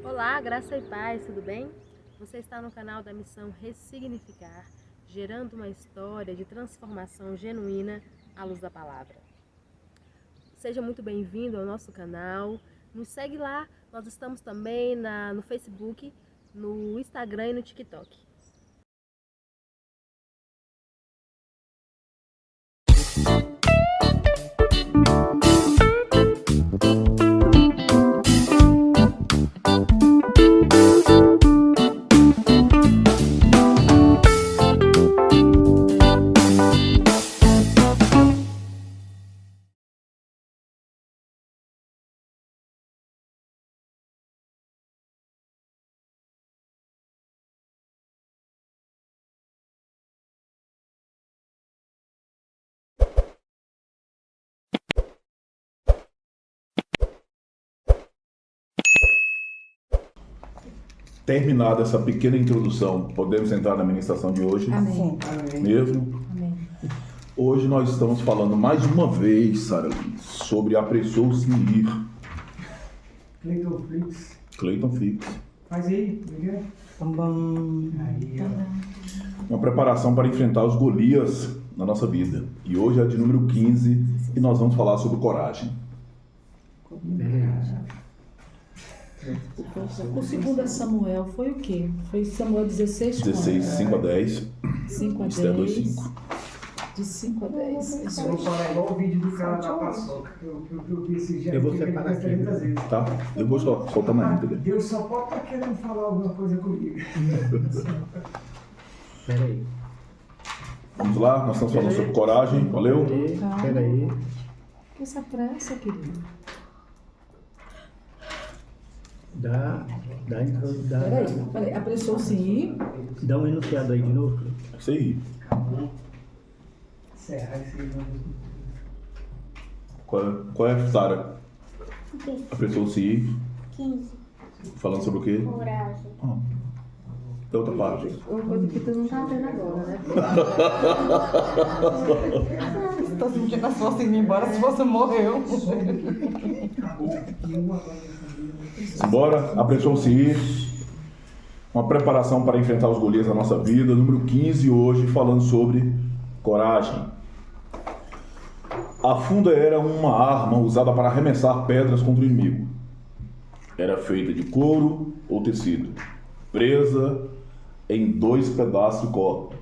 Olá, graça e paz, tudo bem? Você está no canal da Missão Ressignificar, gerando uma história de transformação genuína à luz da palavra. Seja muito bem-vindo ao nosso canal, nos segue lá, nós estamos também no Facebook, no Instagram e no TikTok. Terminada essa pequena introdução, podemos entrar na ministração de hoje? Amém. Mesmo? Amém. Hoje nós estamos falando mais uma vez, Sara, sobre apressou-se em ir. Cleiton Fix. Faz aí, Miguel. Aí, Uma preparação para enfrentar os Golias na nossa vida. E hoje é de número 15 e nós vamos falar sobre coragem. O segundo Samuel foi o quê? Foi Samuel 16, 16, 5 a 10. 5 a 10. Esther 2:5. De 5 a 10. Isso Eu vou aí. falar igual o vídeo do cara da paçoca, que eu vi esse dia. Eu vou separar aqui, 300 vezes. Tá? Eu vou soltar na íntegra. Deus só pode estar querendo falar alguma coisa comigo. Peraí. Vamos lá, nós estamos falando sobre coragem. Valeu? Peraí. Que essa pressa, querido. Peraí. Apressou-se em ir. Dá um enunciado aí de novo. Isso aí. Serra esse nome. Qual é, Sara? Apressou-se em ir. 15. Falando sobre o quê? Coragem. Da outra parte. Uma coisa que tu não tá vendo agora, né? Estou sentindo as forças indo embora, se você morreu. Simbora, apressou-se ir. Uma preparação para enfrentar os Golias da nossa vida. Número 15 hoje, falando sobre coragem. A funda era uma arma usada para arremessar pedras contra o inimigo. Era feita de couro ou tecido, presa em 2 pedaços de corda.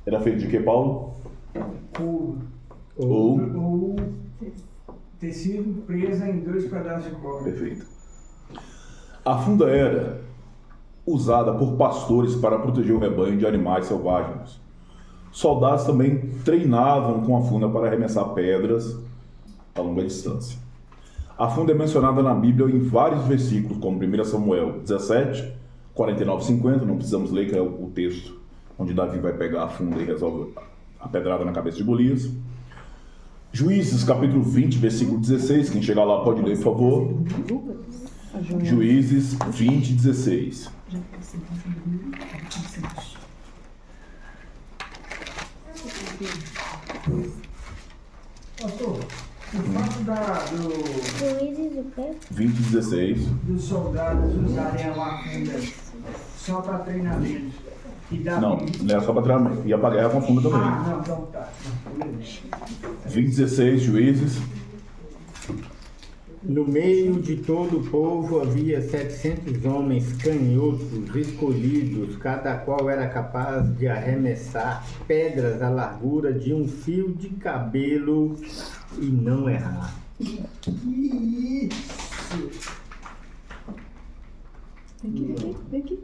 Era feita de que, Paulo? Ou tecido presa em 2 pedaços de corda. Perfeito. A funda era usada por pastores para proteger o rebanho de animais selvagens. Soldados também treinavam com a funda para arremessar pedras a longa distância. A funda é mencionada na Bíblia em vários versículos, como 1 Samuel 17, 49 e 50, não precisamos ler, que é o texto onde Davi vai pegar a funda e resolve a pedrada na cabeça de Golias. Juízes, capítulo 20, versículo 16, quem chegar lá pode ler, por favor. Juízes 20, 16. Pastor, o fato Juízes o quê? 20, 16. dos soldados usarem a funda só para treinamento e dar. Não, não era só para treinamento. Ia para guerra com a funda também. Não, então tá. 20, 16, Juízes. No meio de todo o povo havia 700 homens canhotos escolhidos, cada qual era capaz de arremessar pedras à largura de um fio de cabelo e não errar. Vem aqui.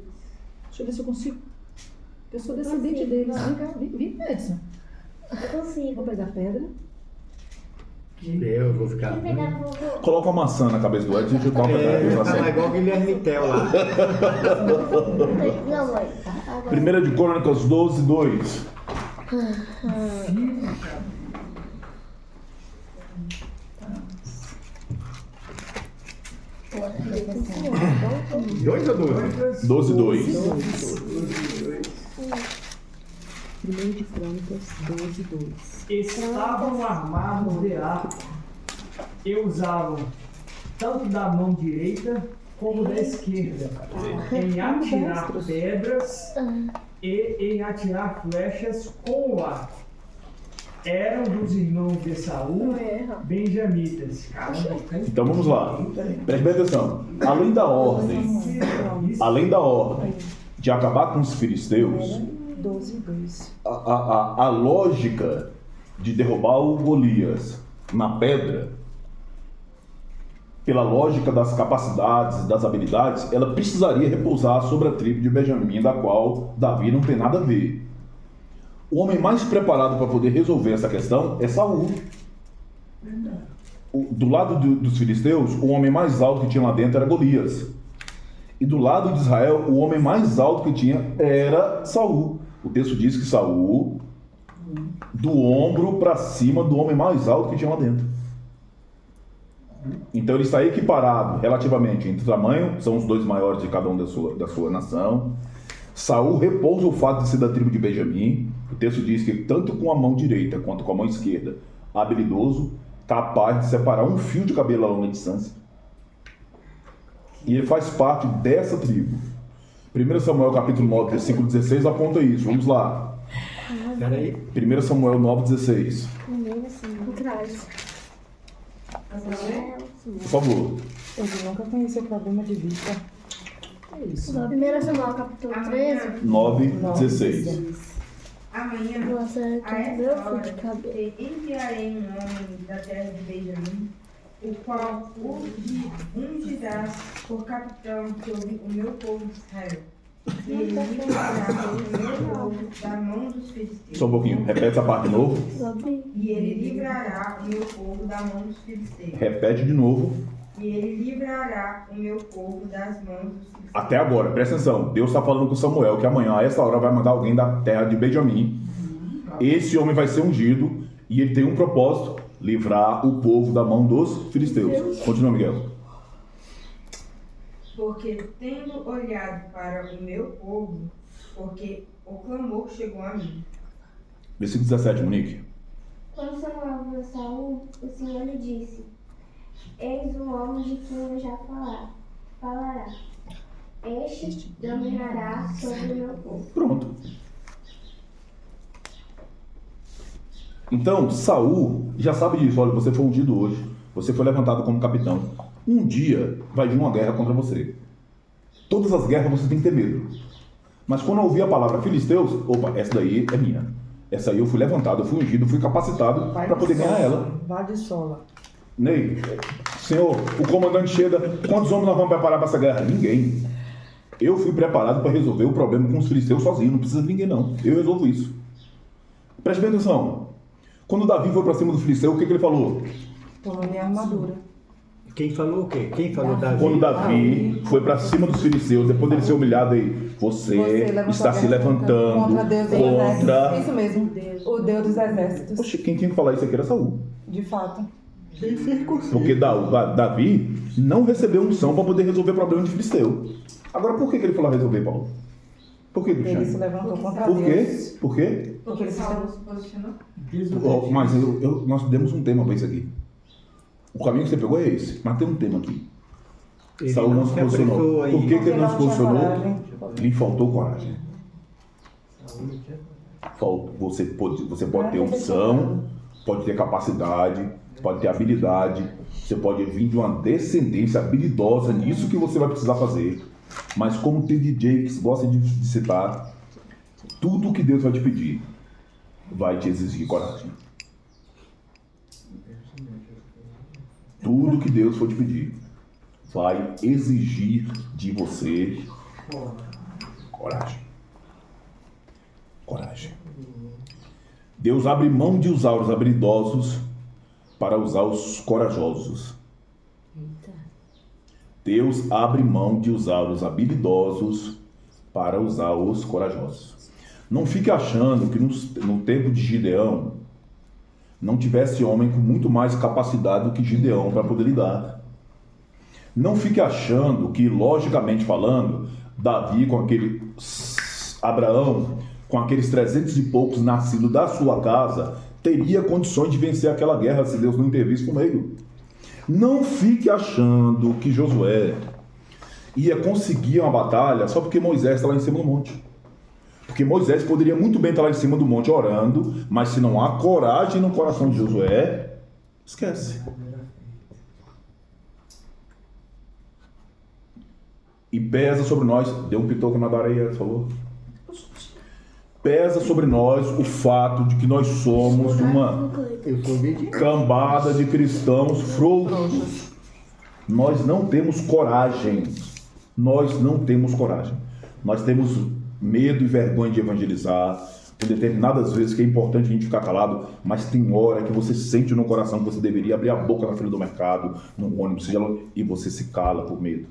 Deixa eu ver se eu consigo. Eu sou descendente deles. Vem cá, vem, Edson. Eu consigo. Vou pegar a pedra. Eu vou ficar. Deixa eu pegar pro vovô. Coloca uma maçã na cabeça do Edson e a gente dá uma pedrada Tá assim. igual o Guilherme Tel lá. Não, mãe. Agora. 1 de Crônicas 12, 2. Dois ou 12? 12, 2. 1 de Crônicas 12, 2. Estavam armados de arco e usavam tanto da mão direita povo da esquerda, em atirar pedras e em atirar flechas com o arco. Eram dos irmãos de Saul, benjamitas. Então vamos lá. Preste bem atenção. Além da ordem de acabar com os filisteus, 12:2. a lógica de derrubar o Golias na pedra, pela lógica das capacidades, das habilidades, ela precisaria repousar sobre a tribo de Benjamim, da qual Davi não tem nada a ver. O homem mais preparado para poder resolver essa questão é Saul. Do lado dos filisteus, o homem mais alto que tinha lá dentro era Golias. E do lado de Israel, o homem mais alto que tinha era Saul. O texto diz que Saul, do ombro para cima do homem mais alto que tinha lá dentro. Então ele está equiparado relativamente entre tamanho, são os dois maiores de cada um da sua nação. Saul repousa o fato de ser da tribo de Benjamim. O texto diz que tanto com a mão direita quanto com a mão esquerda, habilidoso, capaz de separar um fio de cabelo a longa distância. E ele faz parte dessa tribo. 1 Samuel capítulo 9, versículo 16 aponta isso. Vamos lá. 1 Samuel 9, 16. Atrás. Por favor. Ele nunca conheceu problema de vista. É isso. 1 Samuel capítulo 13. 9, 16. Amanhã, Nossa, a meu essa fio de hora, cabelo. enviarei um homem da terra de Benjamim, o qual ungirás por capitão sobre o meu povo de Israel. E ele livrará o meu povo da mão dos filisteus. Só um pouquinho. Repete essa parte de novo. E ele livrará o meu povo da mão dos filisteus. Repete de novo. E ele livrará o meu povo das mãos dos filisteus. Até agora, presta atenção. Deus está falando com Samuel que amanhã, a essa hora, vai mandar alguém da terra de Benjamim. Esse homem vai ser ungido e ele tem um propósito: livrar o povo da mão dos filisteus. Continua, Miguel. Porque tendo olhado para o meu povo, porque o clamor chegou a mim. Versículo 17, Monique. Quando Samuel viu Saul, o Senhor lhe disse: Eis o homem de quem eu já falará. Este dominará sobre o meu povo. Pronto. Então, Saul já sabe disso. Olha, você foi ungido hoje. Você foi levantado como capitão. Um dia vai vir uma guerra contra você. Todas as guerras você tem que ter medo. Mas quando eu ouvi a palavra filisteus, opa, essa daí é minha. Essa aí eu fui levantado, eu fui ungido, fui capacitado para poder ganhar ela. Vai de sola. Ney, senhor, o comandante chega, quantos homens nós vamos preparar para essa guerra? Ninguém. Eu fui preparado para resolver o problema com os filisteus sozinho, não precisa de ninguém não. Eu resolvo isso. Preste bem atenção. Quando Davi foi para cima do filisteu, o que ele falou? Toma minha armadura. Quem falou o quê? Quem falou Davi? Quando Davi foi para cima dos filisteus, depois dele ser humilhado aí, você está se levantando contra Deus dos contra... exércitos. Isso mesmo, o Deus dos exércitos. Poxa, quem tinha que falar isso aqui era Saul. De fato. Porque Davi não recebeu unção para poder resolver o problema de filisteu. Agora, por que ele foi lá resolver, Paulo? Por que, Ele se Cristiano? levantou contra Por quê? Deus. Por quê? Porque ele se Saulo se posicionou. Mas nós demos um tema para isso aqui. O caminho que você pegou é esse, mas tem um tema aqui. Ele Saul não se posicionou. apressou aí. Por que ele não se Porque não tinha posicionou? coragem. Lhe faltou coragem. Você pode ter unção, pode ter capacidade, pode ter habilidade, você pode vir de uma descendência habilidosa nisso que você vai precisar fazer. Mas como tem DJ que gosta de citar, tudo que Deus vai te pedir vai te exigir coragem. Tudo que Deus for te pedir vai exigir de você coragem. Coragem. Deus abre mão de usar os habilidosos para usar os corajosos. Deus abre mão de usar os habilidosos para usar os corajosos. Não fique achando que no tempo de Gideão não tivesse homem com muito mais capacidade do que Gideão para poder lidar. Não fique achando que, logicamente falando, Davi com Abraão, com aqueles 300 e poucos nascidos da sua casa, teria condições de vencer aquela guerra se Deus não intervisse no meio. Não fique achando que Josué, ia conseguir uma batalha só porque Moisés está lá em cima do monte. Porque Moisés poderia muito bem estar lá em cima do monte orando, mas se não há coragem no coração de Josué, esquece. E pesa sobre nós, deu um pitoco na areia, por favor. Pesa sobre nós o fato de que nós somos uma cambada de cristãos frouxos. Nós não temos coragem. Nós não temos coragem. Nós temos medo e vergonha de evangelizar. Tem determinadas vezes que é importante a gente ficar calado, mas tem hora que você sente no coração que você deveria abrir a boca na frente do mercado, no ônibus, seja lá, e você se cala por medo.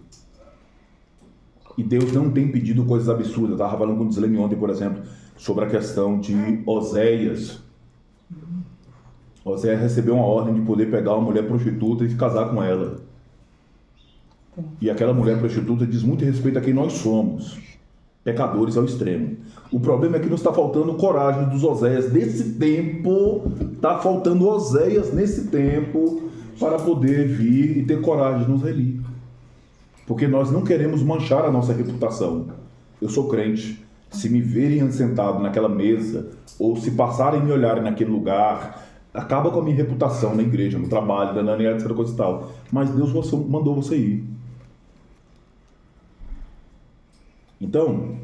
E Deus não tem pedido coisas absurdas. Eu estava falando com o Dislene ontem, por exemplo, sobre a questão de Oséias. Oséias recebeu uma ordem de poder pegar uma mulher prostituta e casar com ela. E aquela mulher prostituta diz muito respeito a quem nós somos. Pecadores ao extremo. O problema é que nos está faltando coragem dos Oséias desse tempo. Está faltando Oséias nesse tempo para poder vir e ter coragem de nos relir. Porque nós não queremos manchar a nossa reputação. Eu sou crente. Se me verem sentado naquela mesa, ou se passarem e me olharem naquele lugar, acaba com a minha reputação na igreja, no trabalho, na etc, coisa e tal. Mas Deus mandou você ir. Então,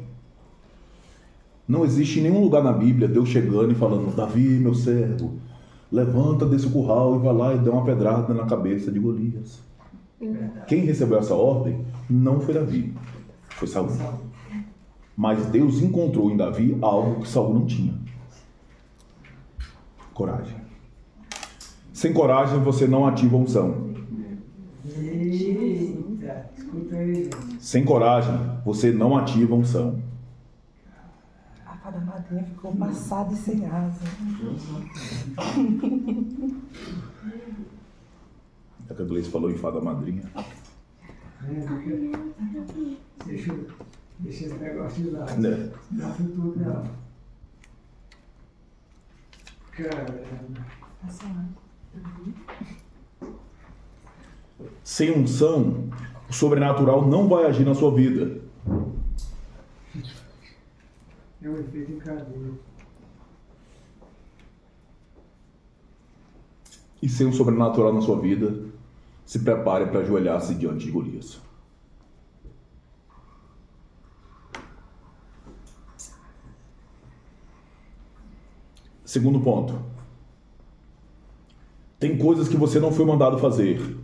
não existe em nenhum lugar na Bíblia Deus chegando e falando: Davi, meu servo, levanta desse curral e vai lá e dá uma pedrada na cabeça de Golias. Quem recebeu essa ordem não foi Davi, foi Saul. Mas Deus encontrou em Davi algo que Saul não tinha: coragem. Sem coragem você não ativa a unção. Eita, escuta aí. Sem coragem você não ativa a unção. A fada madrinha ficou passada e sem asa. É que a Gleice falou em fada madrinha. Deixa esse negócio de lado. Né? Na futuro dela. Caramba. Sem unção, o sobrenatural não vai agir na sua vida. É um efeito em cadeia. E sem o sobrenatural na sua vida, se prepare para ajoelhar-se diante de Golias. Segundo ponto. Tem coisas que você não foi mandado fazer,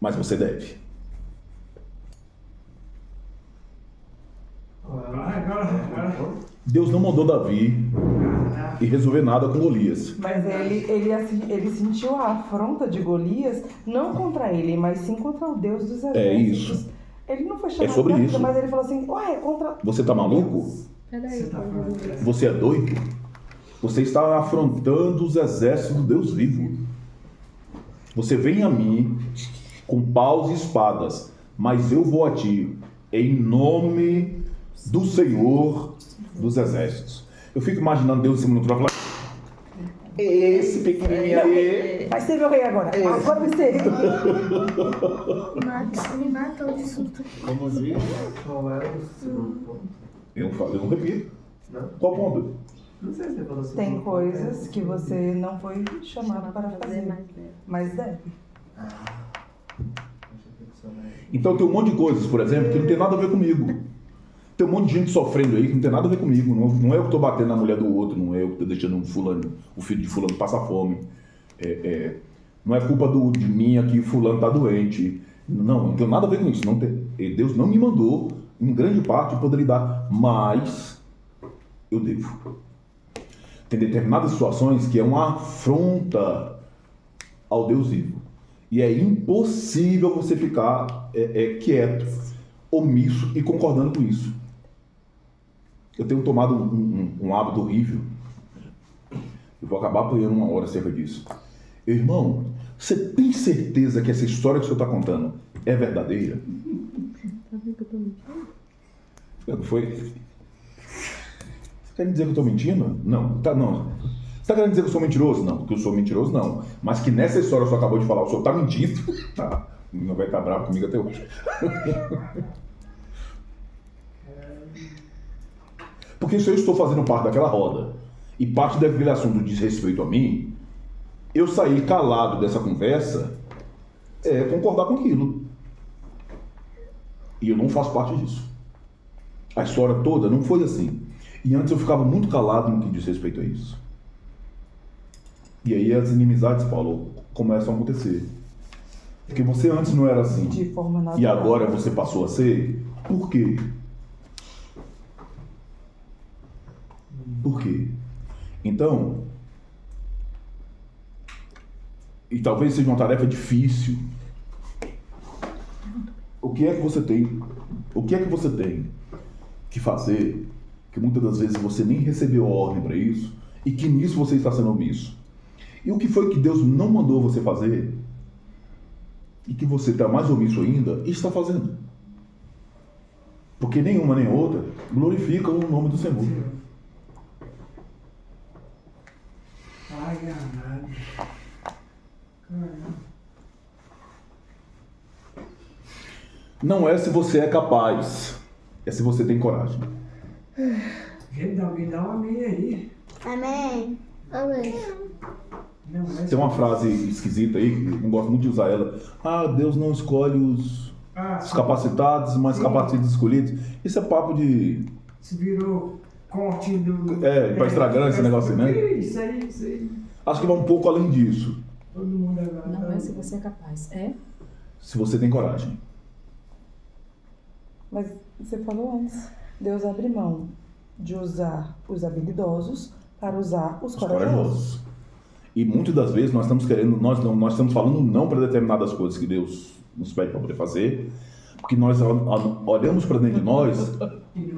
mas você deve. Deus não mandou Davi ir resolver nada com Golias. Mas ele sentiu a afronta de Golias, não contra ele, mas sim contra o Deus dos exércitos. É isso. Ele não foi chamado É sobre pra isso. mas ele falou assim: ué, é contra... Você tá maluco? Você é doido? Você está afrontando os exércitos do Deus vivo. Você vem a mim com paus e espadas, mas eu vou a ti em nome do Senhor dos exércitos. Eu fico imaginando Deus em cima do trono falando: esse pequenininho aí. Vai ser meu rei agora. Agora vai ser. Me matou de susto. Como diz? Qual era o segundo ponto? Eu não repito. Não? Qual ponto? Não sei se você falou assim. Tem coisas que você não foi chamado para fazer, mas deve. Então tem um monte de coisas, por exemplo, que não tem nada a ver comigo. Tem um monte de gente sofrendo aí que não tem nada a ver comigo. Não é eu que estou batendo na mulher do outro, não é eu que estou deixando o filho de fulano passar fome. Não é culpa de minha que fulano está doente. Não tem nada a ver com isso. Deus não me mandou, em grande parte, poder lidar, mas eu devo. Tem determinadas situações que é uma afronta ao Deus vivo. E é impossível você ficar quieto, omisso e concordando com isso. Eu tenho tomado um hábito horrível. Eu vou acabar apanhando uma hora acerca disso. Irmão, você tem certeza que essa história que o senhor está contando é verdadeira? Não foi? Você quer dizer que eu estou mentindo? Não. Não. Você está querendo dizer que eu sou mentiroso? Não, porque eu sou mentiroso não. Mas que nessa história que o senhor acabou de falar, o senhor está mentindo? Tá. Não vai estar bravo comigo até hoje. Porque se eu estou fazendo parte daquela roda e parte daquele assunto diz respeito a mim, eu sair calado dessa conversa é concordar com aquilo. E eu não faço parte disso. A história toda não foi assim. E antes eu ficava muito calado no que diz respeito a isso. E aí as inimizades, Paulo, começam a acontecer. Porque você antes não era assim. De forma natural. E agora você passou a ser. Por quê? Por quê? Então, e talvez seja uma tarefa difícil. O que é que você tem? O que é que você tem que fazer que muitas das vezes você nem recebeu ordem para isso e que nisso você está sendo omisso? E o que foi que Deus não mandou você fazer e que você está mais omisso ainda e está fazendo? Porque nenhuma nem outra glorificam o nome do Senhor. Ai, amado. Caramba. Não é se você é capaz, é se você tem coragem. Gente, alguém dá um amém aí. Amém. Amém. Não, mas... Tem uma frase esquisita aí, eu não gosto muito de usar ela. Ah, Deus não escolhe os capacitados, mas capacitados escolhidos. Isso é papo de... Se virou corte do... pra estragar esse negócio aí, né? Isso aí. Acho que vai um pouco além disso. Todo mundo agora. Não é se você é capaz, é? Se você tem coragem. Mas você falou antes, Deus abre mão de usar os habilidosos para usar os corajosos. E muitas das vezes nós estamos querendo, nós estamos falando não para determinadas coisas que Deus nos pede para poder fazer, porque nós olhamos para dentro de nós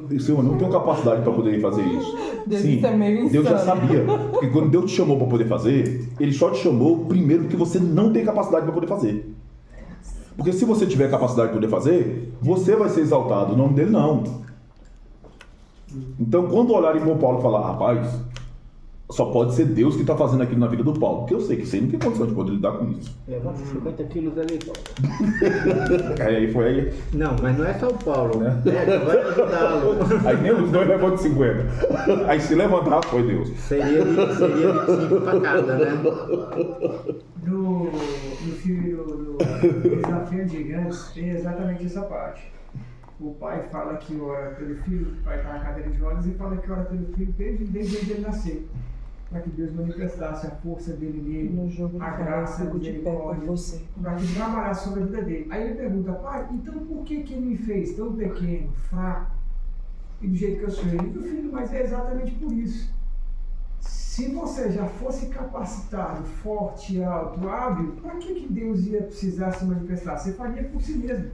e Senhor, eu não tenho capacidade para poder fazer isso. Sim, Deus já sabia, porque quando Deus te chamou para poder fazer, Ele só te chamou primeiro porque você não tem capacidade para poder fazer. Porque se você tiver capacidade de poder fazer, você vai ser exaltado, o nome dele não. Então quando olharem para o Paulo e falar, rapaz, só pode ser Deus que está fazendo aquilo na vida do Paulo, porque eu sei que você não tem condição de poder lidar com isso. Levanta 50 quilos ali, Paulo. Aí foi aí. Não, mas não é só o Paulo, né? Tu vai ajudá-lo. Aí nem os dois levantam 50. Aí se levantar, foi Deus. Seria 25 para cada, né? No filme do Desafio Gigantes tem exatamente essa parte. O pai fala que ora pelo filho, o pai está na cadeira de rodas e fala que ora pelo filho desde ele nascer. Para que Deus manifestasse a força dele nele, No jogo a de graça fico de pé por você. para que trabalhasse sobre a vida dele. Aí ele pergunta, pai, então por que ele me fez tão pequeno, fraco e do jeito que eu sou? Ele diz, filho, mas é exatamente por isso. Se você já fosse capacitado, forte, alto, hábil, para que Deus ia precisar se manifestar? Você faria por si mesmo.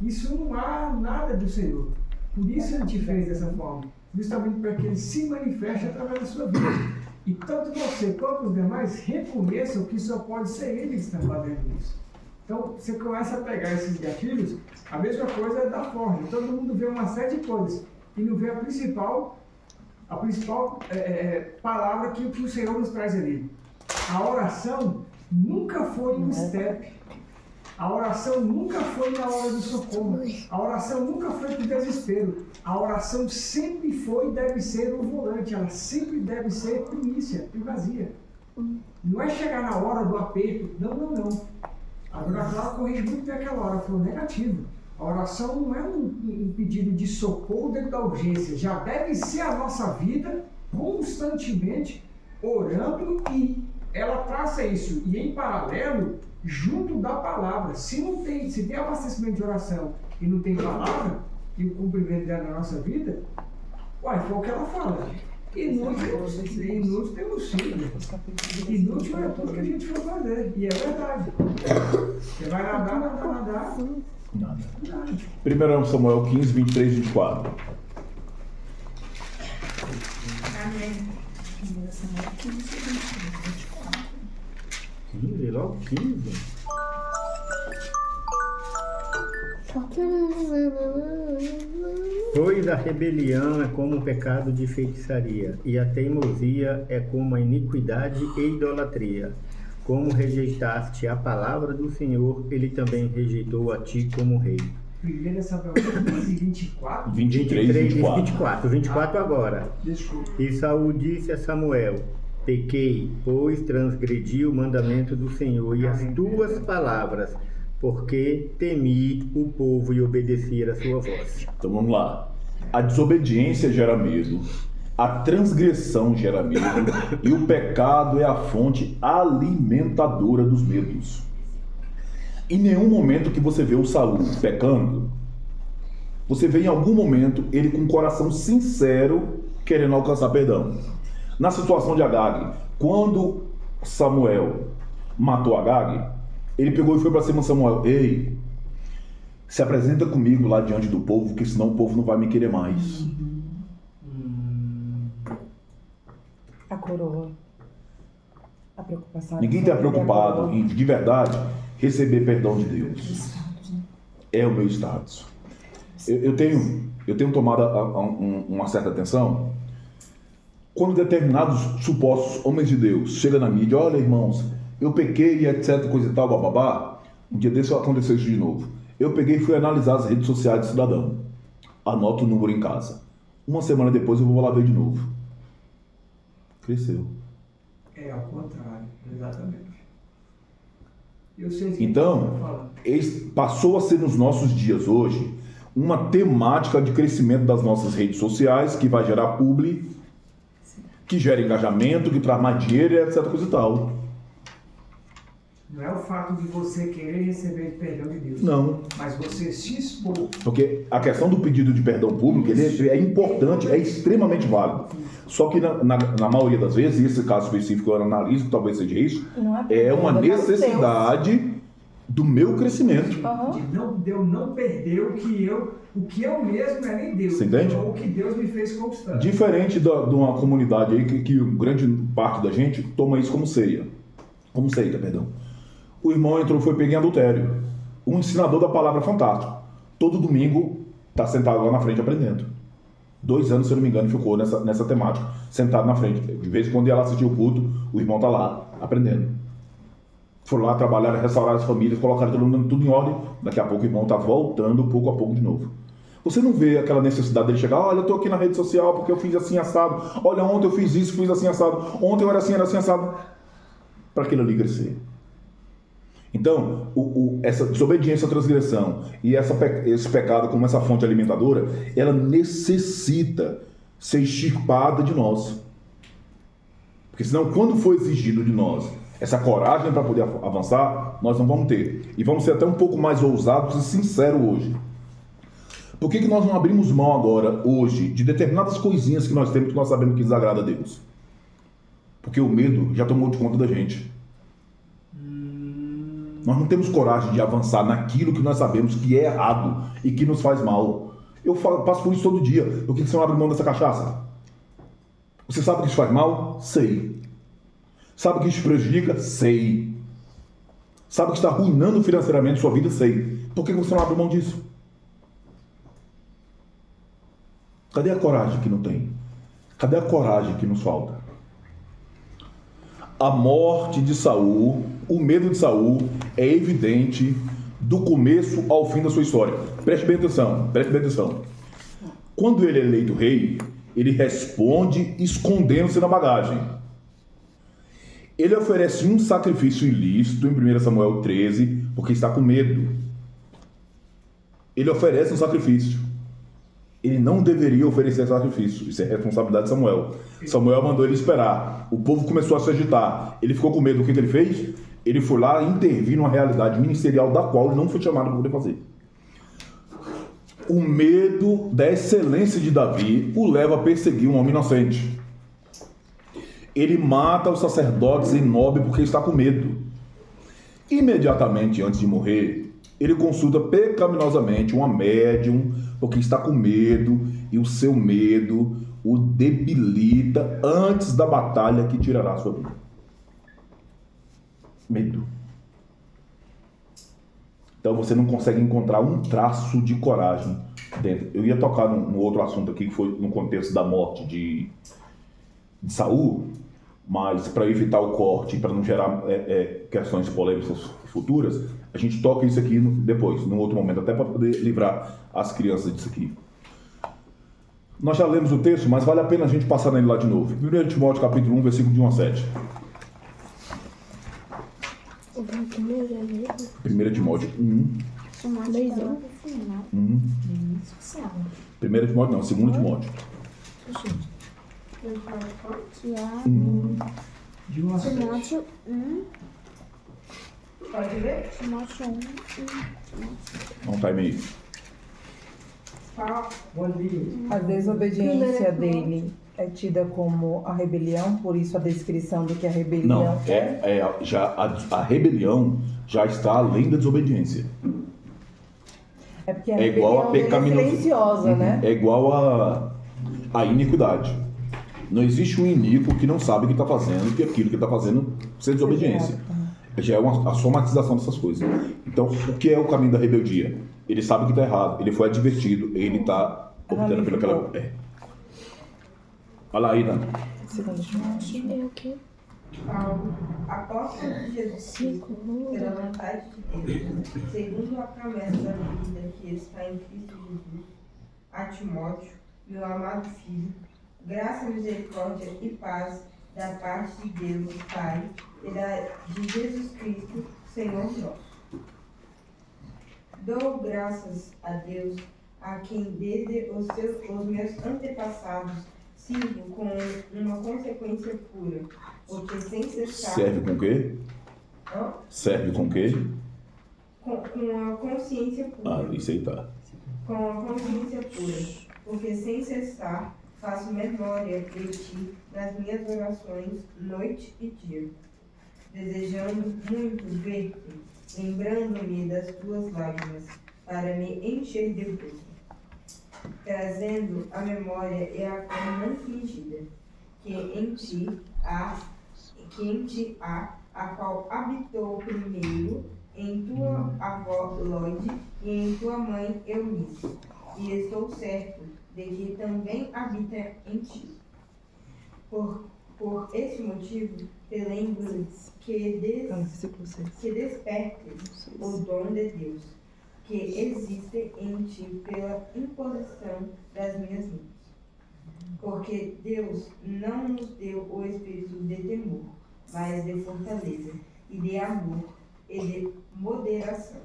Isso não há nada do Senhor. Por isso Ele te fez dessa forma. Justamente para que Ele se manifeste através da sua vida. E tanto você quanto os demais reconheçam que só pode ser Ele que está fazendo isso. Então, você começa a pegar esses gatilhos, a mesma coisa é da forja. Todo mundo vê uma série de coisas e não vê a principal palavra que o Senhor nos traz ali. A oração nunca foi um step. A oração nunca foi na hora do socorro. A oração nunca foi do desespero. A oração sempre foi e deve ser o volante. Ela sempre deve ser primícia, primazia. Não é chegar na hora do aperto. Não. A Dona Clara corrige muito bem aquela hora. Foi negativo. A oração não é um pedido de socorro dentro da urgência. Já deve ser a nossa vida constantemente orando e ela traça isso. E em paralelo, junto da palavra. Se tem abastecimento de oração e não tem palavra, e o cumprimento dela na nossa vida, foi o que ela fala. Inútil temos sido. Inútil é tudo que a gente for fazer. E é verdade. Você vai nadar. Nada. 1 Samuel 15, 23 e 24. Amém. 1 Samuel 15, 23, 24. 15, logo 15. Pois a rebelião é como o pecado de feitiçaria, e a teimosia é como a iniquidade e idolatria. Como rejeitaste a palavra do Senhor, ele também rejeitou a ti como rei. 1 Samuel 15, 24? 23 e 24. 24 agora. Desculpa. E Saul disse a Samuel: pequei, pois transgredi o mandamento do Senhor e as tuas palavras, porque temi o povo e obedeci a sua voz. Então vamos lá. A desobediência gera medo, a transgressão gera medo e o pecado é a fonte alimentadora dos medos. Em nenhum momento que você vê o Saul pecando, você vê em algum momento ele com um coração sincero querendo alcançar perdão. Na situação de Agag, quando Samuel matou Agag, ele pegou e foi para cima de Samuel: ei, se apresenta comigo lá diante do povo, porque senão o povo não vai me querer mais. A coroa. A preocupação. Ninguém está preocupado em, de verdade, receber perdão de Deus. É o meu status. Eu tenho tomado uma certa atenção quando determinados supostos homens de Deus chegam na mídia: olha, irmãos, eu pequei, etc, coisa e tal, bababá. Um dia desse aconteceu isso de novo. Eu peguei e fui analisar as redes sociais do cidadão. Anoto o número em casa. Uma semana depois eu vou lá ver de novo. Cresceu. É ao contrário, exatamente. Eu sei que então, passou a ser nos nossos dias hoje uma temática de crescimento das nossas redes sociais, que vai gerar publi, que gera engajamento, que traz mais dinheiro, etc, coisa e tal. Não é o fato de você querer receber perdão de Deus. Não. Mas você se expor. Porque a questão do pedido de perdão público, ele é importante, é extremamente válido. Só que na maioria das vezes, e esse caso específico eu analiso, que talvez seja isso, é uma necessidade do meu crescimento. De eu não perder o que eu mesmo é nem Deus. Você entende? O que Deus me fez conquistar. Diferente de uma comunidade aí que grande parte da gente toma isso como ceia. Como seita, perdão. O irmão entrou, foi pegar em adultério. Um ensinador da palavra fantástico. Todo domingo está sentado lá na frente aprendendo. 2 anos, se eu não me engano, ficou nessa temática. Sentado na frente. De vez em quando ia lá assistir o culto, o irmão está lá, aprendendo. Foram lá trabalhar, restaurar as famílias, colocaram tudo em ordem. Daqui a pouco o irmão está voltando pouco a pouco de novo. Você não vê aquela necessidade dele chegar: olha, eu estou aqui na rede social porque eu fiz assim assado. Olha, ontem eu fiz isso, fiz assim assado. Ontem eu era assim assado. Para aquilo ali crescer. Então, essa desobediência à transgressão e esse pecado como essa fonte alimentadora, ela necessita ser extirpada de nós. Porque senão, quando for exigido de nós essa coragem para poder avançar, nós não vamos ter. E vamos ser até um pouco mais ousados e sinceros hoje. Por que nós não abrimos mão agora, hoje, de determinadas coisinhas que nós temos que nós sabemos que desagrada a Deus? Porque o medo já tomou de conta da gente. Nós não temos coragem de avançar naquilo que nós sabemos que é errado e que nos faz mal. Eu passo por isso todo dia. Por que você não abre mão dessa cachaça? Você sabe que isso faz mal? Sei. Sabe que isso prejudica? Sei. Sabe que está arruinando financeiramente sua vida? Sei. Por que você não abre mão disso? Cadê a coragem que não tem? Cadê a coragem que nos falta? A morte de Saul, o medo de Saul é evidente do começo ao fim da sua história. Preste bem atenção, preste bem atenção. Quando ele é eleito rei, ele responde escondendo-se na bagagem. Ele oferece um sacrifício ilícito em 1 Samuel 13, porque está com medo. Ele oferece um sacrifício. Ele não deveria oferecer sacrifício. Isso é responsabilidade de Samuel. Samuel mandou ele esperar. O povo começou a se agitar. Ele ficou com medo. O que ele fez? Ele foi lá intervir numa realidade ministerial da qual ele não foi chamado para poder fazer. O medo da excelência de Davi o leva a perseguir um homem inocente. Ele mata os sacerdotes em Nob porque está com medo. Imediatamente antes de morrer, ele consulta pecaminosamente uma médium porque está com medo, e o seu medo o debilita antes da batalha que tirará a sua vida. Medo. Então você não consegue encontrar um traço de coragem dentro. Eu ia tocar num outro assunto aqui, que foi no contexto da morte de Saul, mas para evitar o corte, para não gerar questões polêmicas futuras, a gente toca isso aqui depois, num outro momento, até para poder livrar as crianças disso aqui. Nós já lemos o texto, mas vale a pena a gente passar nele lá de novo. 1 Timóteo capítulo 1, versículo de 1 a 7. 1 Timóteo 1. 1 Timóteo não, 2 Timóteo. Timóteo 1. Pode ver? Timóteo 1. Dá um time aí. Bom dia. A desobediência dele é tida como a rebelião, por isso a descrição do que a rebelião Não, já a rebelião já está além da desobediência. É porque a É igual a rebelião dele é pecaminosidade. silenciosa, né? É igual a iniquidade. Não existe um iníquo que não sabe o que está fazendo, que aquilo que está fazendo é desobediência. Já é a somatização dessas coisas. Então, o que é o caminho da rebeldia? Ele sabe que está errado, ele foi advertido, ele está optando pelaquela. Olha lá aí, Dan. É o quê? Paulo, apóstolo de Jesus Cristo, pela vontade de Deus, segundo a promessa da vida que está em Cristo Jesus, a Timóteo, meu amado filho, graça, misericórdia e paz da parte de Deus, Pai, e de Jesus Cristo, Senhor nosso. Dou graças a Deus, a quem desde os meus antepassados sirvo com uma consequência pura, porque sem cessar... Serve com o quê? Hã? Serve com o quê? Com a consciência pura. Ah, isso aí tá. Com a consciência pura, porque sem cessar faço memória de ti nas minhas orações, noite e dia, desejando muito ver-te, lembrando-me das tuas lágrimas, para me encher de gozo, trazendo a memória e a fé não fingida, que em ti há, a qual habitou primeiro em tua avó Lode e em tua mãe Eunice, e estou certo de que também habita em ti. Por esse motivo, te lembro que despertes o dom de Deus, que existe em ti pela imposição das minhas mãos. Porque Deus não nos deu o espírito de temor, mas de fortaleza, e de amor, e de moderação.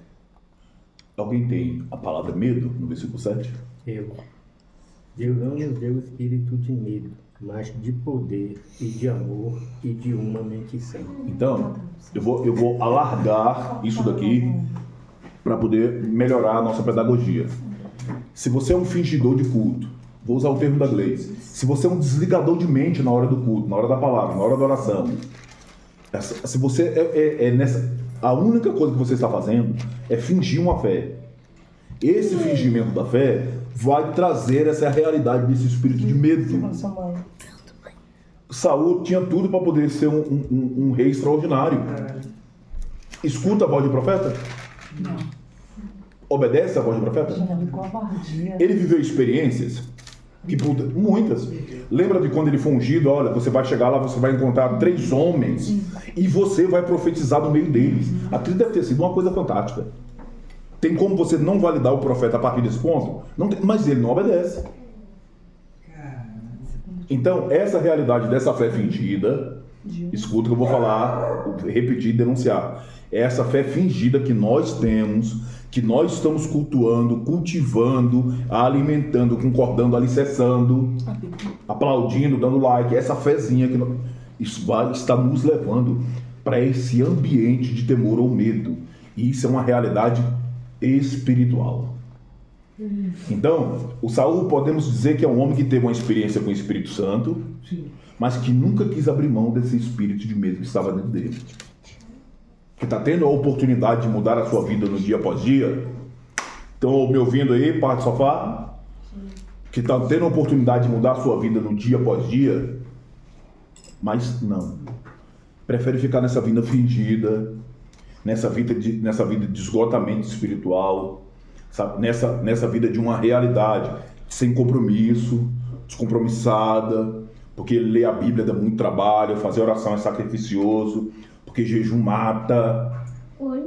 Alguém tem a palavra medo no versículo 7? Deus não nos deu espírito de medo, mas de poder e de amor e de uma mente sã. Então, eu vou alargar isso daqui para poder melhorar a nossa pedagogia. Se você é um fingidor de culto, vou usar o termo da Gleice, se você é um desligador de mente na hora do culto, na hora da palavra, na hora da oração, se você a única coisa que você está fazendo é fingir uma fé. Esse fingimento da fé vai trazer essa realidade desse espírito de medo. Saul tinha tudo para poder ser um rei extraordinário. Escuta a voz do profeta? Não. Obedece a voz do profeta? Ele viveu experiências, muitas. Lembra de quando ele foi ungido? Olha, você vai chegar lá, você vai encontrar 3 homens e você vai profetizar no meio deles. Aquilo deve ter sido uma coisa fantástica. Tem como você não validar o profeta a partir desse ponto? Não tem, mas ele não obedece. Então, essa realidade dessa fé fingida, escuta o que eu vou falar, repetir e denunciar. Essa fé fingida que nós temos, que nós estamos cultuando, cultivando, alimentando, concordando, alicerçando, aplaudindo, dando like, essa fezinha que isso está nos levando para esse ambiente de temor ou medo. E isso é uma realidade espiritual. Então, o Saul podemos dizer que é um homem que teve uma experiência com o Espírito Santo, mas que nunca quis abrir mão desse espírito de medo que estava dentro dele. Que está tendo a oportunidade de mudar a sua vida no dia após dia. Estão me ouvindo aí, parte do sofá? Que está tendo a oportunidade de mudar a sua vida no dia após dia, mas não. Prefere ficar nessa vida fingida, nessa vida de esgotamento espiritual, sabe? Nessa vida de uma realidade sem compromisso, descompromissada, porque ler a Bíblia dá muito trabalho, fazer oração é sacrificioso, porque jejum mata. Oi.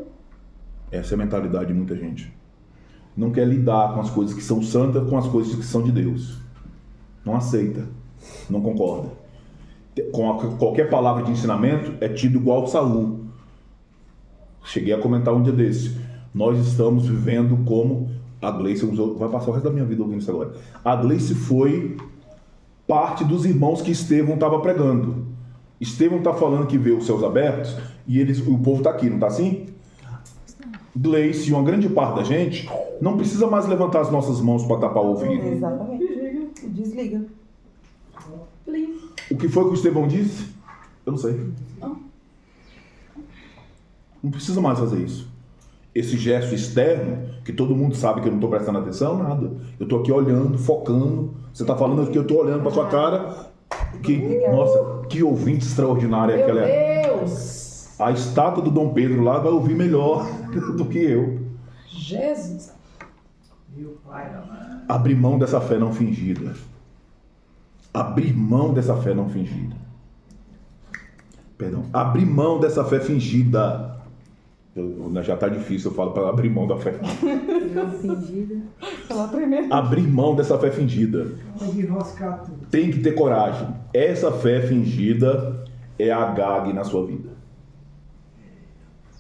Essa é a mentalidade de muita gente. Não quer lidar com as coisas que são santas com as coisas que são de Deus. Não aceita, não concorda. Qualquer palavra de ensinamento é tido igual Saul. Cheguei a comentar um dia desse. Nós estamos vivendo como a Gleice vai passar o resto da minha vida ouvindo isso agora. A Gleice foi parte dos irmãos que Estevão estava pregando. Estevão está falando que vê os céus abertos e o povo está aqui, não está assim? Gleice e uma grande parte da gente não precisa mais levantar as nossas mãos para tapar o ouvido. Exatamente. Desliga. O que foi que o Estevão disse? Eu não sei. Não precisa mais fazer isso. Esse gesto externo, que todo mundo sabe que eu não estou prestando atenção, nada. Eu estou aqui olhando, focando. Você está falando que eu estou olhando para sua cara. Nossa, que ouvinte extraordinária é aquela. Meu Deus! A estátua do Dom Pedro lá vai ouvir melhor do que eu. Jesus! Meu pai amado. Abrir mão dessa fé não fingida. Abrir mão dessa fé não fingida. Perdão. Abrir mão dessa fé fingida. Já está difícil, eu falo para abrir mão da fé. Não fingida. Fala primeiro. Abrir mão dessa fé fingida. Pode enroscar tudo. Tem que ter coragem. Essa fé fingida é a Agag na sua vida.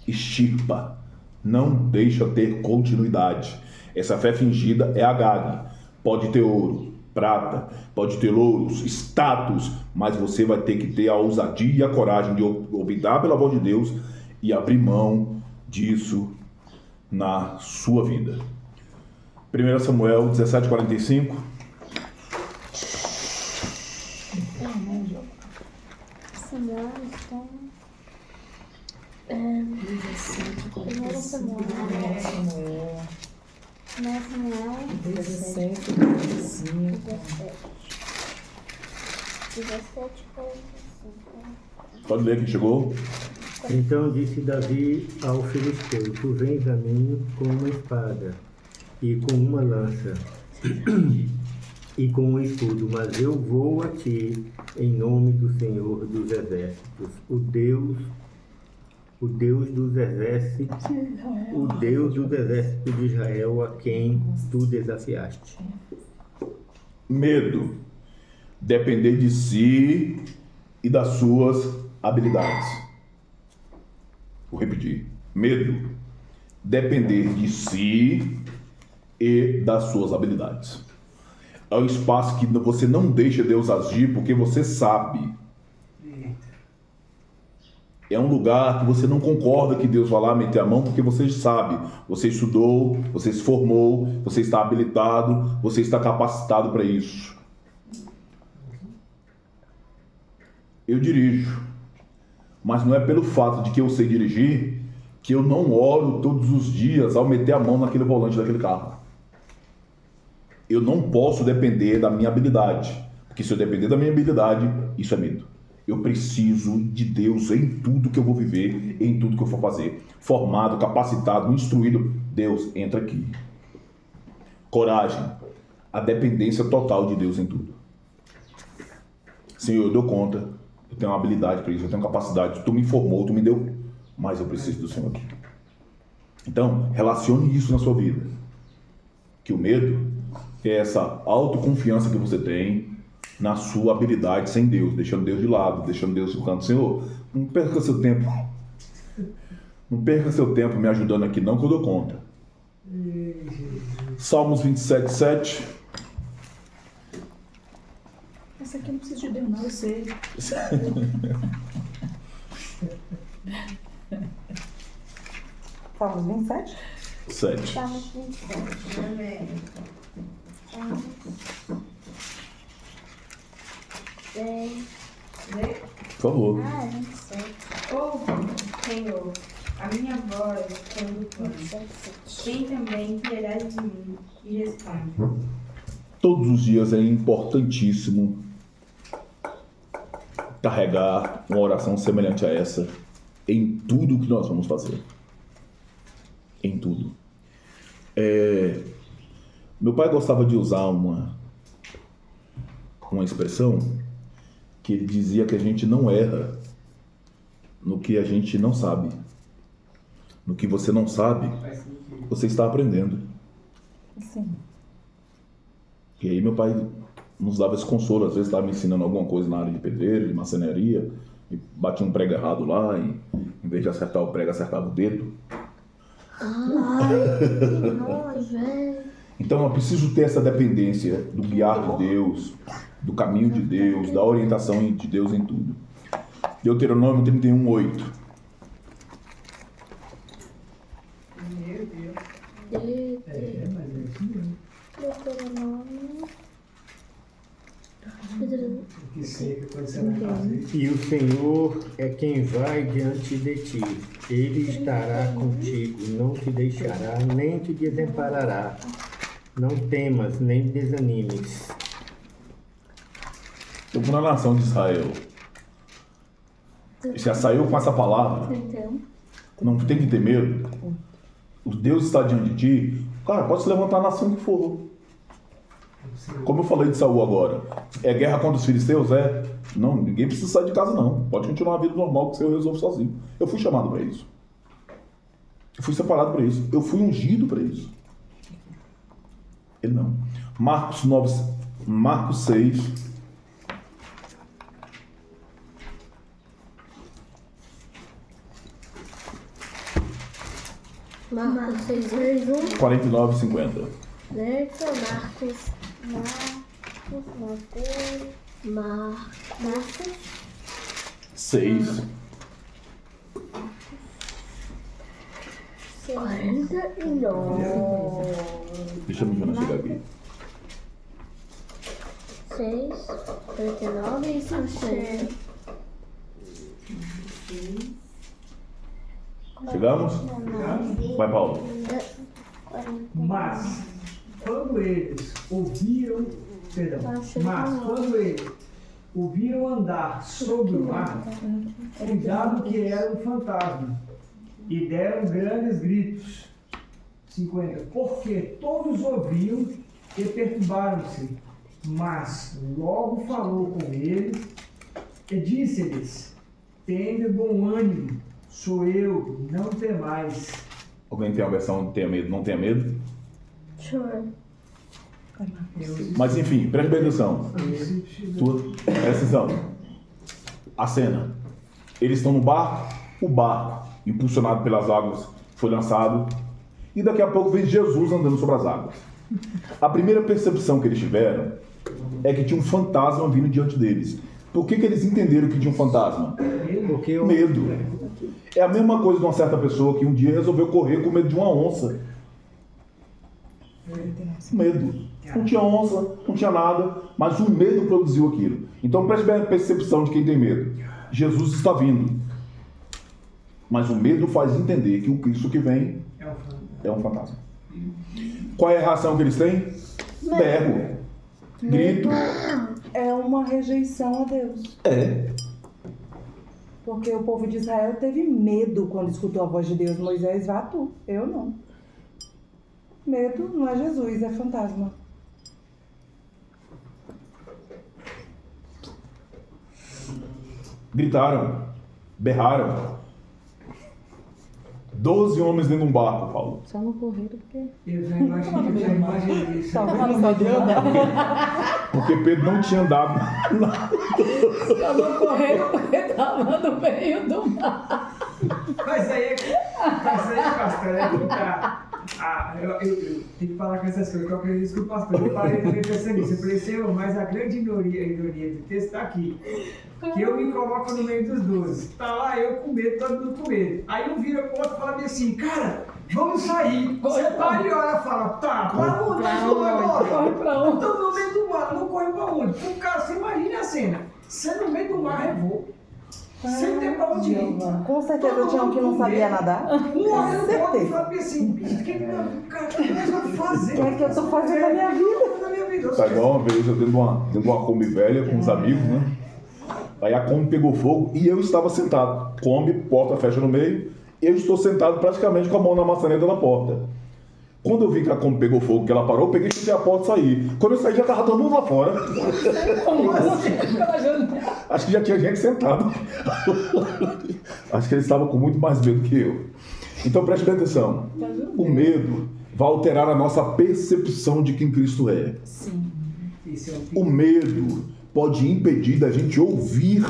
Extirpa. Não deixa ter continuidade. Essa fé fingida é a Agag. Pode ter ouro, prata, pode ter louros, status, mas você vai ter que ter a ousadia e a coragem de optar pela voz de Deus e abrir mão disso na sua vida. 1 Samuel 17:45. Samuel está... 1 Samuel. 17, 17:45. Pode ler quem chegou. Então disse Davi ao filisteu: Tu vens a mim com uma espada e com uma lança e com um escudo, mas eu vou a ti em nome do Senhor dos Exércitos, o Deus dos exércitos, o Deus dos exércitos de Israel, a quem tu desafiaste. Medo. Depender de si e das suas habilidades. Vou repetir. Medo. Depender de si e das suas habilidades. É um espaço que você não deixa Deus agir porque você sabe. É um lugar que você não concorda que Deus vai lá meter a mão porque você sabe. Você estudou, você se formou, você está habilitado, você está capacitado para isso. Eu dirijo, mas não é pelo fato de que eu sei dirigir que eu não oro todos os dias ao meter a mão naquele volante daquele carro. Eu não posso depender da minha habilidade, porque se eu depender da minha habilidade, isso é medo. Eu preciso de Deus em tudo que eu vou viver, em tudo que eu for fazer. Formado, capacitado, instruído. Deus, entra aqui. Coragem. A dependência total de Deus em tudo. Senhor, eu dou conta. Eu tenho uma habilidade para isso, eu tenho capacidade. Tu me formou, tu me deu, mas eu preciso do Senhor aqui. Então, relacione isso na sua vida. Que o medo é essa autoconfiança que você tem na sua habilidade sem Deus, deixando Deus de lado, deixando Deus no canto. Senhor, não perca seu tempo. Não perca seu tempo me ajudando aqui não, que eu dou conta. Salmos 27:7. Essa aqui eu não preciso de Deus, não, eu sei. Salmos 27? 7. Salmos 27. Amém. Lê. Por favor. 27. Ouve, Senhor, a minha voz quando clamo. 27. Tem também piedade de mim e responde. Todos os dias é importantíssimo carregar uma oração semelhante a essa em tudo que nós vamos fazer. Em tudo. Meu pai gostava de usar uma expressão que ele dizia que a gente não erra no que a gente não sabe. No que você não sabe, você está aprendendo. Sim. E aí meu pai nos dava esse consolo, às vezes estava me ensinando alguma coisa na área de pedreiro, de marcenaria, e batia um prego errado lá, e em vez de acertar o prego, acertava o dedo. Então eu preciso ter essa dependência do guiar de Deus, do caminho de Deus, da orientação de Deus em tudo. Deuteronômio 31:8. Meu Deus. Mas é isso mesmo. O que sei que quando você vai fazer. E o Senhor é quem vai diante de ti. Ele estará contigo, não te deixará, nem te desamparará. Não temas, nem desanimes. Eu vou na nação de Israel. Já saiu com essa palavra. Não tem que ter medo. O Deus está diante de ti. Cara, pode se levantar a nação que for. Como eu falei de Saul agora. É guerra contra os filisteus? É. Não, ninguém precisa sair de casa não. Pode continuar a vida normal que você resolve sozinho. Eu fui chamado para isso. Eu fui separado para isso. Eu fui ungido para isso. Ele não. Marcos 6. Marcos 6:1. 49 e 50. Letra Marcos 6. 49. Deixa eu me ver na chegar aqui. 6, 49 e 50. Chegamos? Vai, Paulo. Mas quando eles ouviram andar sobre o mar, cuidado que era um fantasma, e deram grandes gritos. 50. Porque todos ouviam e perturbaram-se, mas logo falou com eles e disse-lhes: tende bom ânimo, sou eu, não temais. Alguém tem a versão de tenha medo, não tenha medo? Sure. Mas enfim, preste bem atenção. Presta atenção. A cena. Eles estão no barco, o barco, impulsionado pelas águas, foi lançado. E daqui a pouco vem Jesus andando sobre as águas. A primeira percepção que eles tiveram é que tinha um fantasma vindo diante deles. Por que eles entenderam que tinha um fantasma? Medo. É a mesma coisa de uma certa pessoa que um dia resolveu correr com medo de uma onça. Medo. Não tinha onça, não tinha nada, mas o medo produziu aquilo. Então preste bem a percepção de quem tem medo. Jesus está vindo. Mas o medo faz entender que o Cristo que vem é um fantasma. Qual é a reação que eles têm? Berro. Grito. É uma rejeição a Deus. É. Porque o povo de Israel teve medo quando escutou a voz de Deus. Moisés, vá tu. Eu não. Medo não é Jesus, é fantasma. Gritaram. Berraram. 12 homens dentro de um barco, Paulo. Só não correram porque... Eu já imaginei isso. Porque Pedro não tinha andado. Só não correram porque estava no meio do mar. Mas aí, pastor, é que tá. Eu tenho que falar com essas coisas, que eu aprendi isso com o pastor. Eu parei também pensando nisso. Eu falei, Senhor, mas a grande ironia do texto está aqui. Que eu me coloco no meio dos 12. Tá lá eu com medo, todo mundo com medo. Aí um vira pro outro e fala assim, cara, vamos sair. Você para e olha e fala, tá, pra onde nós vamos agora? Corre pra onde? Estamos no meio do mar, não corre pra onde? Então, cara, você imagina a cena. Você no meio do mar revolto. Sem ter pra onde ir. Com certeza tinha um que não sabia nadar. Um olhando pro outro e falando assim, bicho, o que nós vamos fazer? O que é que eu tô fazendo na minha vida? Tá igual uma vez eu dentro de uma Kombi velha com uns amigos, né? Aí a Kombi pegou fogo e eu estava sentado. Kombi, porta fecha no meio. Eu estou sentado praticamente com a mão na maçaneta da porta. Quando eu vi que a Kombi pegou fogo, que ela parou, eu peguei, chutei a porta e saí. Quando eu saí, já estava todo mundo lá fora. Acho que já tinha gente sentado. Acho que ele estava com muito mais medo que eu. Então preste bem atenção. O medo vai alterar a nossa percepção de quem Cristo é. Sim. O medo pode impedir da gente ouvir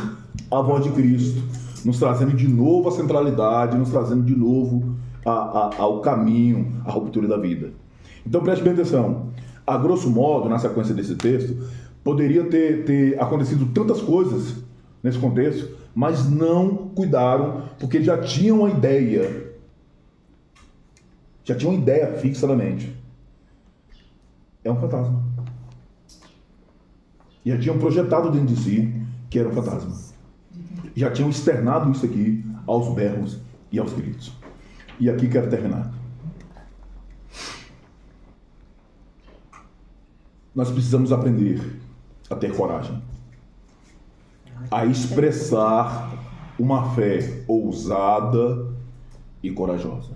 a voz de Cristo, nos trazendo de novo a centralidade, nos trazendo de novo ao caminho, à ruptura da vida. Então preste bem atenção. A grosso modo, na sequência desse texto, poderia ter acontecido tantas coisas nesse contexto, mas não cuidaram, porque já tinham uma ideia. Já tinham uma ideia fixa na mente. É um fantasma. Já tinham projetado dentro de si que era um fantasma. Já tinham externado isso aqui aos berros e aos gritos. E aqui quero terminar. Nós precisamos aprender a ter coragem, a expressar uma fé ousada e corajosa.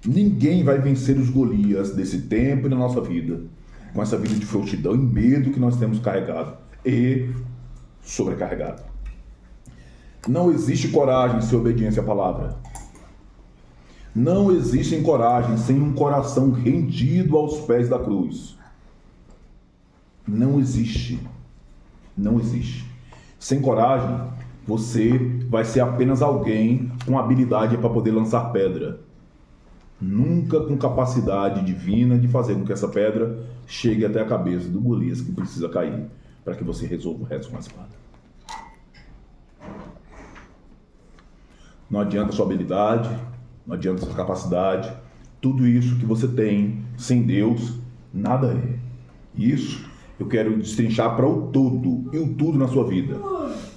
Ninguém vai vencer os Golias desse tempo e na nossa vida com essa vida de frouxidão e medo que nós temos carregado e sobrecarregado. Não existe coragem sem obediência à palavra. Não existe coragem sem um coração rendido aos pés da cruz. Não existe. Não existe. Sem coragem, você vai ser apenas alguém com habilidade para poder lançar pedra. Nunca com capacidade divina de fazer com que essa pedra chegue até a cabeça do Golias que precisa cair para que você resolva o resto com a espada. Não adianta sua habilidade, não adianta sua capacidade. Tudo isso que você tem sem Deus, nada é. Isso eu quero destrinchar para o todo, e o tudo na sua vida.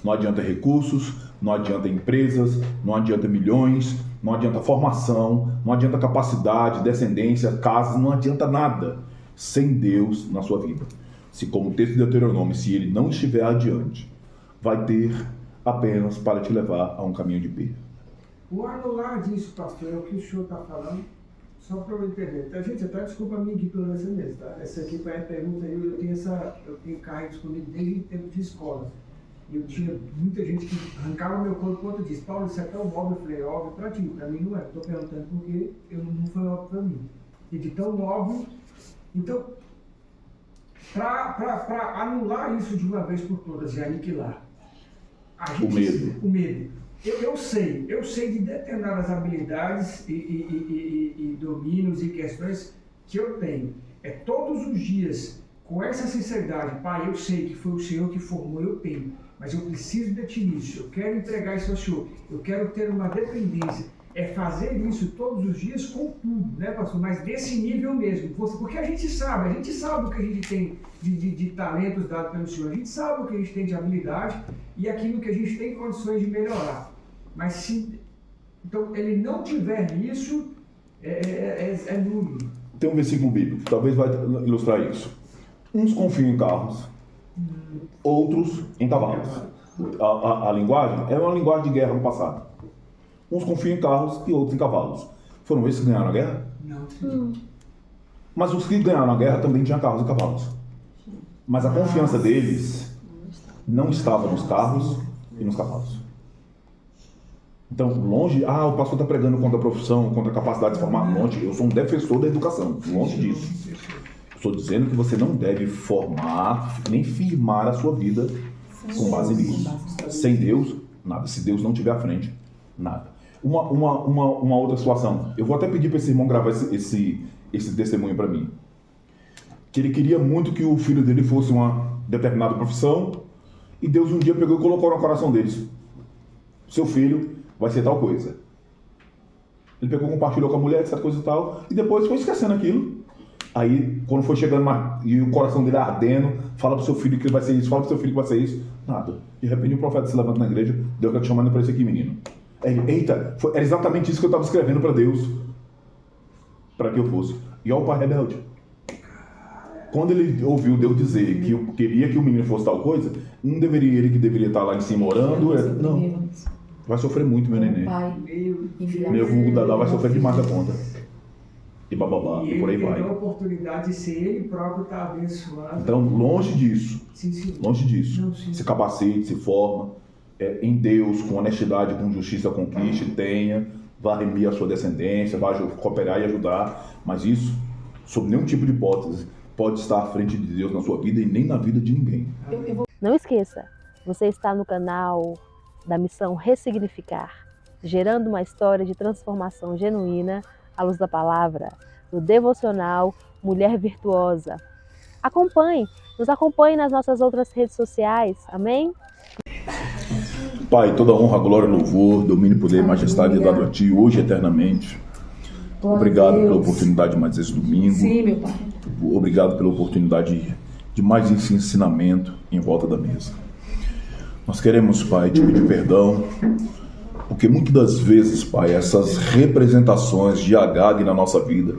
Não adianta recursos, não adianta empresas, não adianta milhões, não adianta formação, não adianta capacidade, descendência, casas, não adianta nada sem Deus na sua vida. Se, como o texto de Deuteronômio, se ele não estiver adiante, vai ter apenas para te levar a um caminho de perda. O anular disso, pastor, é o que o senhor está falando, só para eu entender. Tá, gente, até desculpa a minha ignorância mesmo, tá? Essa aqui foi a pergunta, eu tenho carregos comigo desde o tempo de escola. E eu tinha muita gente que arrancava meu corpo quando disse, Paulo, isso é tão óbvio. Eu falei, óbvio para ti, para mim não é. Estou perguntando porque não foi óbvio para mim. E de tão óbvio. Então, para anular isso de uma vez por todas e aniquilar. O medo. Eu sei de determinadas habilidades e domínios e questões que eu tenho. É todos os dias, com essa sinceridade, pai, eu sei que foi o Senhor que formou, eu tenho, mas eu preciso de ti nisso, eu quero entregar isso ao Senhor, eu quero ter uma dependência. É fazer isso todos os dias com tudo, né, pastor? Mas desse nível mesmo, porque a gente sabe o que a gente tem de talentos dados pelo Senhor, a gente sabe o que a gente tem de habilidade e aquilo que a gente tem condições de melhorar. Mas se então ele não tiver nisso, é nulo. Tem um versículo bíblico que talvez vai ilustrar isso. Uns confiam em carros, outros em cavalos. A linguagem é uma linguagem de guerra no passado. Uns confiam em carros e outros em cavalos. Foram esses que ganharam a guerra? Não. Mas os que ganharam a guerra também tinham carros e cavalos. Mas a confiança deles não estava nos carros e nos cavalos. Então, longe, o pastor está pregando contra a profissão, contra a capacidade de formar. Longe, eu sou um defensor da educação, longe disso. Estou dizendo que você não deve formar, nem firmar a sua vida com base nisso. Sem Deus, nada. Se Deus não estiver à frente, nada. Uma outra situação. Eu vou até pedir para esse irmão gravar esse testemunho para mim. Que ele queria muito que o filho dele fosse uma determinada profissão e Deus um dia pegou e colocou no coração deles. Seu filho vai ser tal coisa. Ele pegou, compartilhou com a mulher, essa coisa e tal, e depois foi esquecendo aquilo. Aí, quando foi chegando e o coração dele ardendo, fala pro seu filho que ele vai ser isso, fala pro seu filho que vai ser isso. Nada. De repente o profeta se levanta na igreja, Deus está te chamando para isso aqui, menino. Eita, era exatamente isso que eu estava escrevendo para Deus, para que eu fosse. E olha o pai rebelde. Quando ele ouviu Deus dizer que eu queria que o menino fosse tal coisa, não deveria ele que deveria estar lá em cima orando? Não. Vai sofrer muito, meu neném. Meu vulgo Dadá vai sofrer demais da conta. e bababá, e por aí ele vai. perdeu a oportunidade de ser ele próprio estar abençoado. Então, longe disso. Sim. Longe disso. Não, sim. Se capacite, se forma em Deus, com honestidade, com justiça, conquiste, tenha, vá remir a sua descendência, vá cooperar e ajudar, mas isso, sob nenhum tipo de hipótese, pode estar à frente de Deus na sua vida e nem na vida de ninguém. Não esqueça, você está no canal da Missão Ressignificar, gerando uma história de transformação genuína à luz da palavra, no devocional Mulher Virtuosa. Nos acompanhe nas nossas outras redes sociais, amém? Pai, toda honra, glória, louvor, domínio, poder e majestade é dado a Ti, hoje e eternamente. Obrigado pela oportunidade de mais esse domingo. Sim, meu Pai. Obrigado pela oportunidade de mais esse ensinamento em volta da mesa. Nós queremos, Pai, te pedir perdão, porque muitas das vezes, Pai, essas representações de Agag na nossa vida,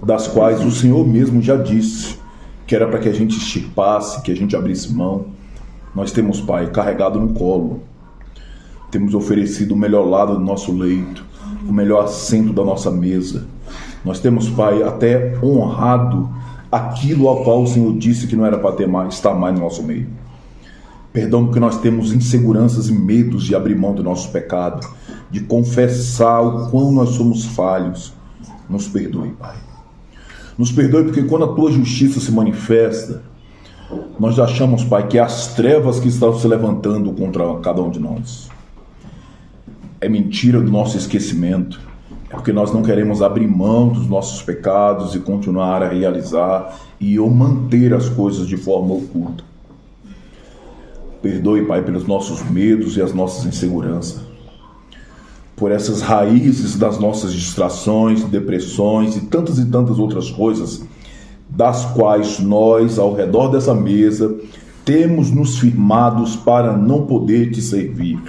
das quais o Senhor mesmo já disse que era para que a gente extirpasse, que a gente abrisse mão, nós temos, Pai, carregado no colo. Temos oferecido o melhor lado do nosso leito, o melhor assento da nossa mesa. Nós temos, Pai, até honrado aquilo ao qual o Senhor disse que não era para estar mais no nosso meio. Perdão porque nós temos inseguranças e medos de abrir mão do nosso pecado, de confessar o quão nós somos falhos. Nos perdoe, Pai. Nos perdoe porque quando a Tua justiça se manifesta, nós achamos, Pai, que é as trevas que estão se levantando contra cada um de nós. É mentira do nosso esquecimento. É porque nós não queremos abrir mão dos nossos pecados e continuar a realizar e ou manter as coisas de forma oculta. Perdoe, Pai, pelos nossos medos e as nossas inseguranças. Por essas raízes das nossas distrações, depressões e tantas outras coisas, das quais nós, ao redor dessa mesa, temos nos firmados para não poder te servir.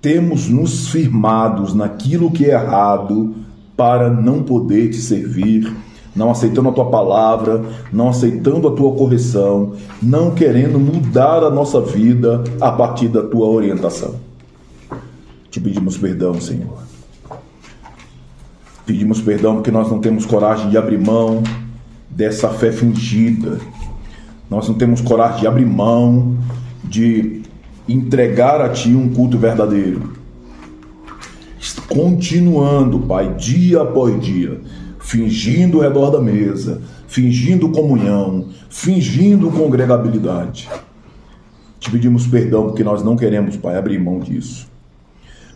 Temos nos firmados naquilo que é errado para não poder te servir, não aceitando a Tua palavra, não aceitando a Tua correção, não querendo mudar a nossa vida a partir da Tua orientação. Te pedimos perdão, Senhor. Pedimos perdão porque nós não temos coragem de abrir mão dessa fé fingida. Nós não temos coragem de abrir mão de entregar a Ti um culto verdadeiro. Continuando, Pai, dia após dia, fingindo ao redor da mesa, fingindo comunhão, fingindo congregabilidade. Te pedimos perdão porque nós não queremos, Pai, abrir mão disso.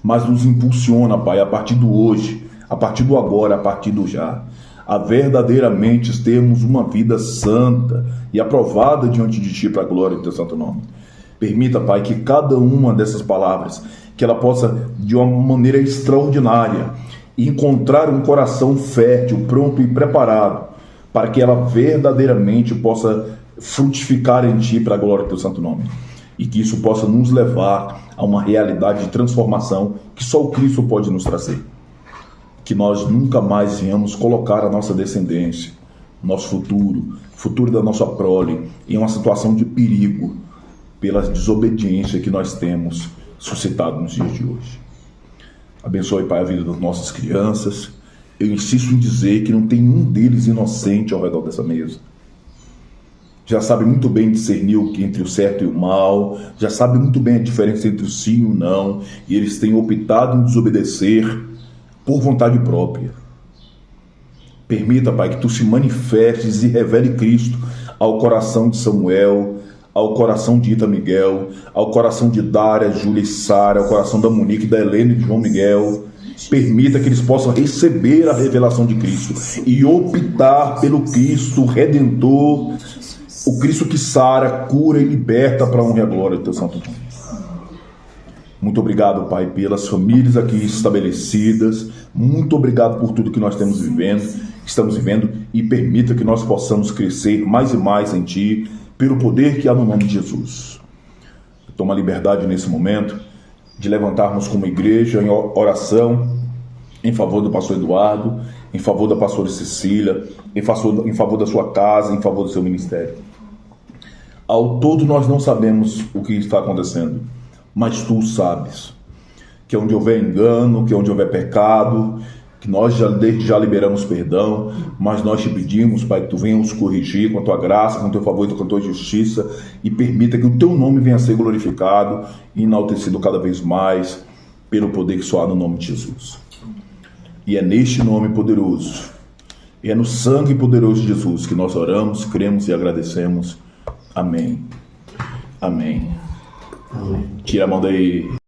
Mas nos impulsiona, Pai, a partir do hoje, a partir do agora, a partir do já, a verdadeiramente termos uma vida santa e aprovada diante de Ti para a glória do Teu santo nome. Permita, Pai, que cada uma dessas palavras, que ela possa, de uma maneira extraordinária, encontrar um coração fértil, pronto e preparado, para que ela verdadeiramente possa frutificar em Ti para a glória do Teu santo nome. E que isso possa nos levar a uma realidade de transformação que só o Cristo pode nos trazer. Que nós nunca mais venhamos colocar a nossa descendência, nosso futuro da nossa prole, em uma situação de perigo pela desobediência que nós temos suscitado nos dias de hoje. Abençoe, Pai, a vida das nossas crianças. Eu insisto em dizer que não tem um deles inocente ao redor dessa mesa. Já sabe muito bem discernir entre o certo e o mal, já sabe muito bem a diferença entre o sim e o não, e eles têm optado em desobedecer por vontade própria. Permita, Pai, que Tu se manifestes e revele Cristo ao coração de Samuel, ao coração de Ita Miguel, ao coração de Dária, Júlia e Sara, ao coração da Monique, da Helena e de João Miguel. Permita que eles possam receber a revelação de Cristo e optar pelo Cristo Redentor, o Cristo que sara, cura e liberta para a honra e a glória do Teu santo nome. Muito obrigado, Pai, pelas famílias aqui estabelecidas. Muito obrigado por tudo que nós estamos vivendo, e permita que nós possamos crescer mais e mais em Ti, pelo poder que há no nome de Jesus. Toma a liberdade nesse momento de levantarmos como igreja em oração em favor do pastor Eduardo, em favor da pastora Cecília, em favor da sua casa, em favor do seu ministério. Ao todo nós não sabemos o que está acontecendo, mas Tu sabes. Que onde houver engano, que onde houver pecado, que nós já liberamos perdão, mas nós te pedimos, Pai, que tu venha nos corrigir com a tua graça, com o teu favor e com a tua justiça, e permita que o teu nome venha a ser glorificado e enaltecido cada vez mais pelo poder que só há no nome de Jesus. E é neste nome poderoso, e é no sangue poderoso de Jesus que nós oramos, cremos e agradecemos. Amém. Amém. Tira a mão daí.